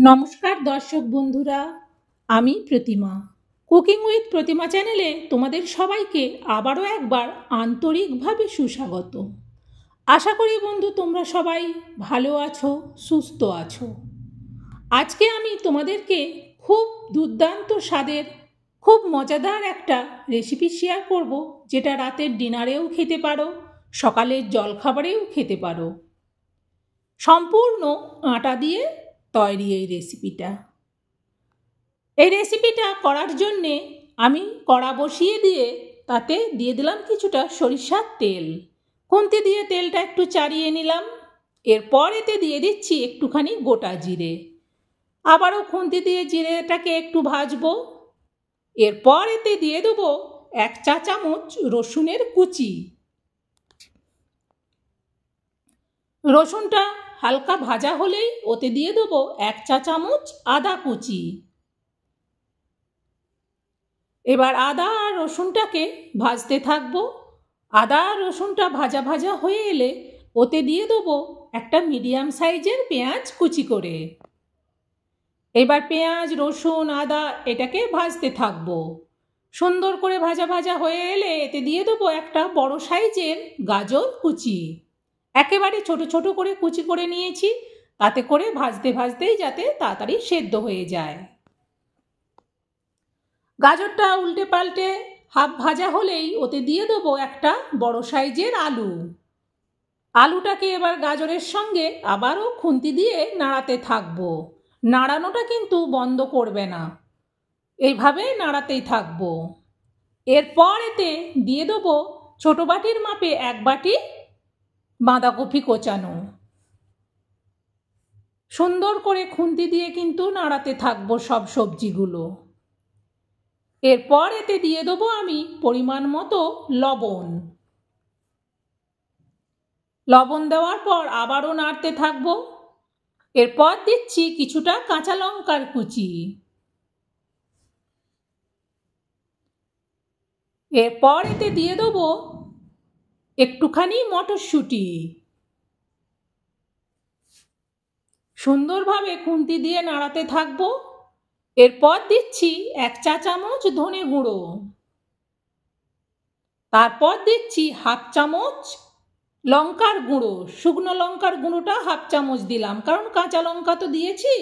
নমস্কার দর্শক বন্ধুরা, আমি প্রতিমা। কুকিং উইথ প্রতিমা চ্যানেলে তোমাদের সবাইকে আবারও একবার আন্তরিকভাবে সুস্বাগত। আশা করি বন্ধু তোমরা সবাই ভালো আছো, সুস্থ আছো। আজকে আমি তোমাদেরকে খুব দুর্দান্ত স্বাদের, খুব মজাদার একটা রেসিপি শেয়ার করব, যেটা রাতের ডিনারেও খেতে পারো, সকালের জলখাবারেও খেতে পারো। সম্পূর্ণ আটা দিয়ে তৈরি এই রেসিপিটা করার জন্যে আমি কড়া বসিয়ে দিয়ে তাতে দিয়ে দিলাম কিছুটা সরিষার তেল। খুন্তি দিয়ে তেলটা একটু চাড়িয়ে নিলাম। এরপর এতে দিয়ে দিচ্ছি একটুখানি গোটা জিরে। আবারও খুন্তি দিয়ে জিরেটাকে একটু ভাজবো। এরপর এতে দিয়ে দেবো 1 চা চামচ রসুনের কুচি। রসুনটা হালকা ভাজা হলেই ওতে দিয়ে দেবো 1 চা চামচ আদা কুচি। এবার আদা আর রসুনটাকে ভাজতে থাকবো। আদা আর রসুনটা ভাজা ভাজা হয়ে এলে ওতে দিয়ে দেবো একটা মিডিয়াম সাইজের পেঁয়াজ কুচি করে। এবার পেঁয়াজ, রসুন, আদা এটাকে ভাজতে থাকবো। সুন্দর করে ভাজা ভাজা হয়ে এলে এতে দিয়ে দেবো একটা বড় সাইজের গাজর কুচি। একেবারে ছোট ছোট করে কুচি করে নিয়েছি, তাতে করে ভাজতে ভাজতেই যাতে তাড়াতাড়ি সেদ্ধ হয়ে যায়। গাজরটা উল্টে পাল্টে হাফ ভাজা হলেই ওতে দিয়ে দেবো একটা বড় সাইজের আলু। আলুটাকে এবার গাজরের সঙ্গে আবারও খুন্তি দিয়ে নাড়াতে থাকবো। নাড়ানোটা কিন্তু বন্ধ করবে না, এইভাবে নাড়াতেই থাকবো। এরপর এতে দিয়ে দেবো ছোট বাটির মাপে 1 বাটি বাঁধাকপি কোচানো। সুন্দর করে খুন্তি দিয়ে কিন্তু নাড়াতে থাকবো সব সবজিগুলো। এরপর এতে দিয়ে দেবো আমি পরিমাণ মতো লবণ। লবণ দেওয়ার পর আবারও নাড়তে থাকবো। এরপর দিচ্ছি কিছুটা কাঁচা লঙ্কার কুচি। এরপর এতে দিয়ে দেবো একটুখানি মটরশুঁটি। সুন্দরভাবে খুন্তি দিয়ে নাড়াতে থাকবো। এরপর দিচ্ছি 1 চা চামচ ধনে গুঁড়ো। তারপর দিচ্ছি হাফ চামচ লঙ্কার গুঁড়ো। শুকনো লঙ্কার গুঁড়োটা হাফ চামচ দিলাম, কারণ কাঁচা লঙ্কা তো দিয়েছি,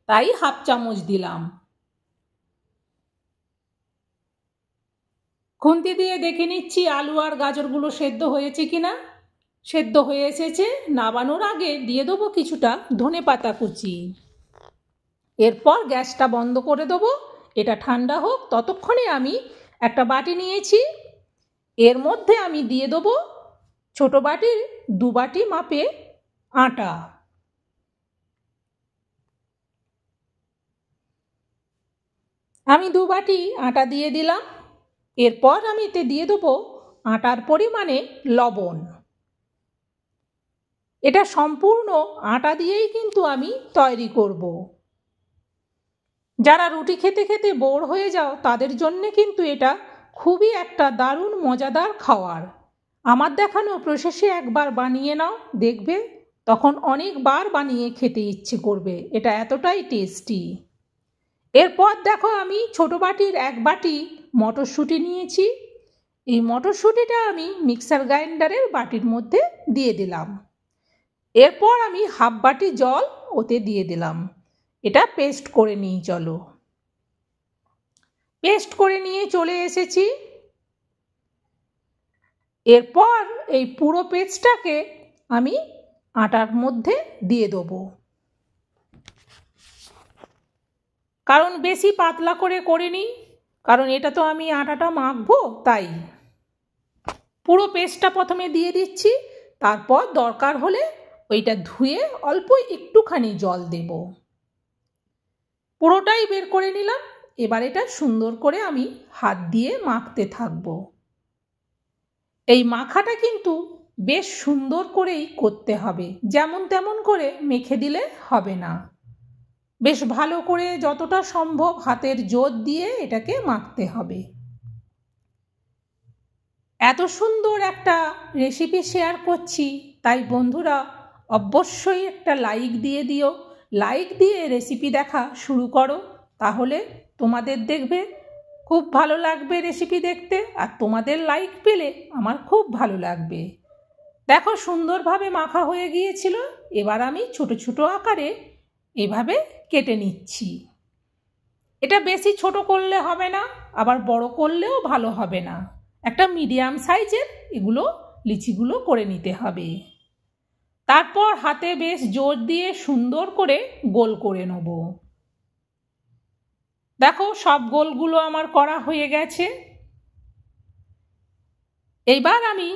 তাই হাফ চামচ দিলাম। খুন্তি দিয়ে দেখে নিচ্ছি আলু আর গাজরগুলো সেদ্ধ হয়েছে কিনা। সেদ্ধ হয়ে এসেছে। নামানোর আগে দিয়ে দেবো কিছুটা ধনেপাতা কুচি। এরপর গ্যাসটা বন্ধ করে দেবো। এটা ঠান্ডা হোক। ততক্ষণে আমি একটা বাটি নিয়েছি, এর মধ্যে আমি দিয়ে দেবো ছোট বাটির 2 বাটি মাপে আটা। আমি 2 বাটি আটা দিয়ে দিলাম। এরপর আমি এতে দিয়ে দেবো আটার পরিমাণে লবণ। এটা সম্পূর্ণ আটা দিয়েই কিন্তু আমি তৈরি করব। যারা রুটি খেতে খেতে বোর হয়ে যাও তাদের জন্যে কিন্তু এটা খুবই একটা দারুণ মজাদার খাবার। আমার দেখানো প্রসেসে একবার বানিয়ে নাও, দেখবে তখন অনেকবার বানিয়ে খেতে ইচ্ছে করবে। এটা এতটাই টেস্টি। এরপর দেখো আমি ছোট বাটির 1 বাটি মটরশুঁটি নিয়েছি। এই মটরশুঁটিটা আমি মিক্সার গ্রাইন্ডারের বাটির মধ্যে দিয়ে দিলাম। এরপর আমি হাফ বাটি জল ওতে দিয়ে দিলাম। এটা পেস্ট করে নিই। চলো, পেস্ট করে নিয়ে চলে এসেছি। এরপর এই পুরো পেস্টটাকে আমি আটার মধ্যে দিয়ে দেবো, কারণ বেশি পাতলা করে নিই, কারণ এটা তো আমি আটাটা মাখবো, তাই পুরো পেস্টটা প্রথমে দিয়ে দিচ্ছি। তারপর দরকার হলে ওইটা ধুয়ে অল্প একটুখানি জল দেব। পুরোটাই বের করে নিলাম। এবার এটা সুন্দর করে আমি হাত দিয়ে মাখতে থাকব। এই মাখাটা কিন্তু বেশ সুন্দর করেই করতে হবে, যেমন তেমন করে মেখে দিলে হবে না। বেশ ভালো করে যতটা সম্ভব হাতের জোর দিয়ে এটাকে মাখতে হবে। এত সুন্দর একটা রেসিপি শেয়ার করছি, তাই বন্ধুরা অবশ্যই একটা লাইক দিয়ে দিও। লাইক দিয়ে রেসিপি দেখা শুরু করো, তাহলে তোমাদের দেখবে খুব ভালো লাগবে রেসিপি দেখতে, আর তোমাদের লাইক পেলে আমার খুব ভালো লাগবে। দেখো সুন্দরভাবে মাখা হয়ে গিয়েছিল। এবার আমি ছোট ছোট আকারে এভাবে কেটে নিচ্ছি। এটা বেশি ছোট করলে হবে না, আবার বড় করলেও ভালো হবে না, একটা মিডিয়াম সাইজের এগুলো লিচিগুলো করে নিতে হবে। তারপর হাতে বেশ জোর দিয়ে সুন্দর করে গোল করে নেব। দেখো সব গোলগুলো আমার করা হয়ে গেছে। এইবার আমি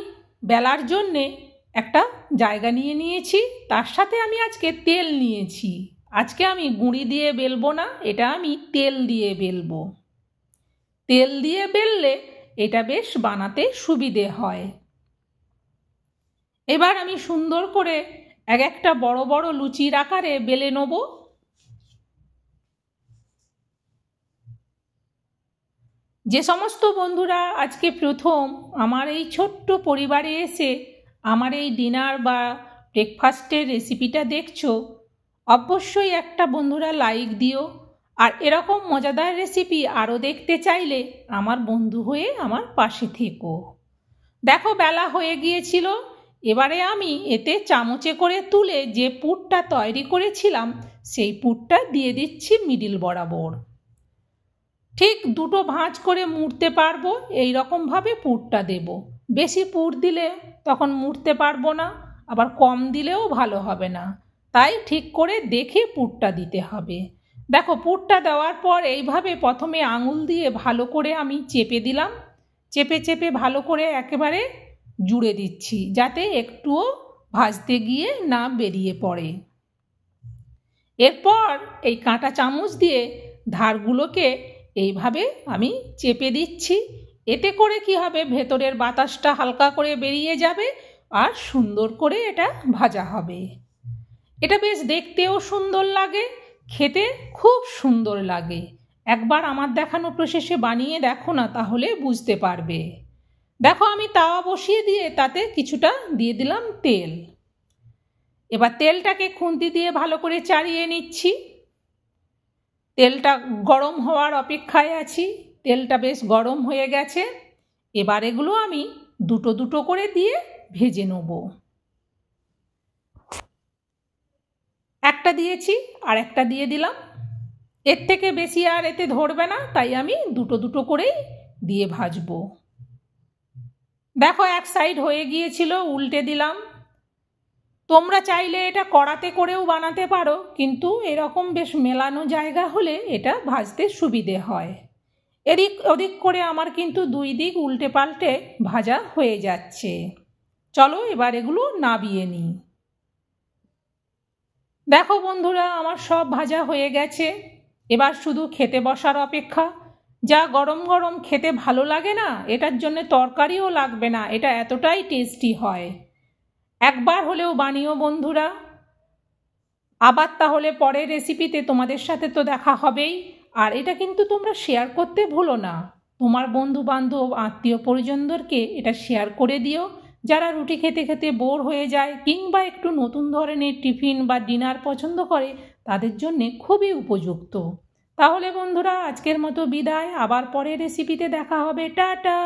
বেলার জন্যে একটা জায়গা নিয়ে নিয়েছি, তার সাথে আমি আজকে তেল নিয়েছি। আজকে আমি গুঁড়ি দিয়ে বেলবো না, এটা আমি তেল দিয়ে বেলবো। তেল দিয়ে বেললে এটা বেশ বানাতে সুবিধে হয়। এবার আমি সুন্দর করে এক একটা বড় বড় লুচির আকারে বেলে নেব। যে সমস্ত বন্ধুরা আজকে প্রথম আমার এই ছোট্ট পরিবারে এসে আমার এই ডিনার বা ব্রেকফাস্টের রেসিপিটা দেখছো, অবশ্যই একটা বন্ধুরা লাইক দিও। আর এরকম মজাদার রেসিপি আরও দেখতে চাইলে আমার বন্ধু হয়ে আমার পাশে থেকো। দেখো বেলা হয়ে গিয়েছিল। এবারে আমি এতে চামচে করে তুলে যে পুরটা তৈরি করেছিলাম সেই পুরটা দিয়ে দিচ্ছি মিডিল বরাবর। ঠিক দুটো ভাঁজ করে মুড়তে পারবো এই রকমভাবে পুরটা দেব। বেশি পুর দিলে তখন মুড়তে পারবো না, আবার কম দিলেও ভালো হবে না, তাই ঠিক করে দেখে পুরটা দিতে হবে। দেখো পুরটা দেওয়ার পর এইভাবে প্রথমে আঙুল দিয়ে ভালো করে আমি চেপে দিলাম। চেপে চেপে ভালো করে একেবারে জুড়ে দিচ্ছি, যাতে একটুও ভাজতে গিয়ে না বেরিয়ে পড়ে। এরপর এই কাঁটা চামচ দিয়ে ধারগুলোকে এইভাবে আমি চেপে দিচ্ছি। এতে করে কি হবে, ভেতরের বাতাসটা হালকা করে বেরিয়ে যাবে আর সুন্দর করে এটা ভাজা হবে। এটা বেশ দেখতেও সুন্দর লাগে, খেতে খুব সুন্দর লাগে। একবার আমার দেখানো প্রসেসে বানিয়ে দেখো না, তাহলে বুঝতে পারবে। দেখো আমি তাওয়া বসিয়ে দিয়ে তাতে কিছুটা দিয়ে দিলাম তেল। এবার তেলটাকে খুন্তি দিয়ে ভালো করে চাড়িয়ে নিচ্ছি। তেলটা গরম হওয়ার অপেক্ষায় আছি। তেলটা বেশ গরম হয়ে গেছে। এবার এগুলো আমি দুটো দুটো করে দিয়ে ভেজে নেব। একটা দিয়েছি আর একটা দিয়ে দিলাম। এর থেকে বেশি আর এতে ধরবে না, তাই আমি দুটো দুটো করেই দিয়ে ভাজবো। দেখো এক সাইড হয়ে গিয়েছিল, উল্টে দিলাম। তোমরা চাইলে এটা কড়াতে করেও বানাতে পারো, কিন্তু এরকম বেশ মেলানো জায়গা হলে এটা ভাজতে সুবিধে হয়। এদিক ওদিক করে আমার কিন্তু দুই দিক উল্টে পাল্টে ভাজা হয়ে যাচ্ছে। চলো এবার এগুলো নাবিয়ে নিই। দেখো বন্ধুরা আমার সব ভাজা হয়ে গেছে। এবার শুধু খেতে বসার অপেক্ষা। যা গরম গরম খেতে ভালো লাগে না, এটার জন্য তরকারিও লাগবে না, এটা এতটাই টেস্টি হয়। একবার হলেও বানিও বন্ধুরা। আবার তাহলে পরের রেসিপিতে তোমাদের সাথে তো দেখা হবেই। আর এটা কিন্তু তোমরা শেয়ার করতে ভুলো না। তোমার বন্ধু বান্ধব আত্মীয় পরিজনদেরকে এটা শেয়ার করে দিও, যারা রুটি খেতে খেতে বোর হয়ে যায় কিংবা একটু নতুন ধরনের টিফিন বা ডিনার পছন্দ করে, তাদের জন্যে খুবই উপযুক্ত। তাহলে বন্ধুরা আজকের মতো বিদায়, আবার পরের রেসিপিতে দেখা হবে। টাটা।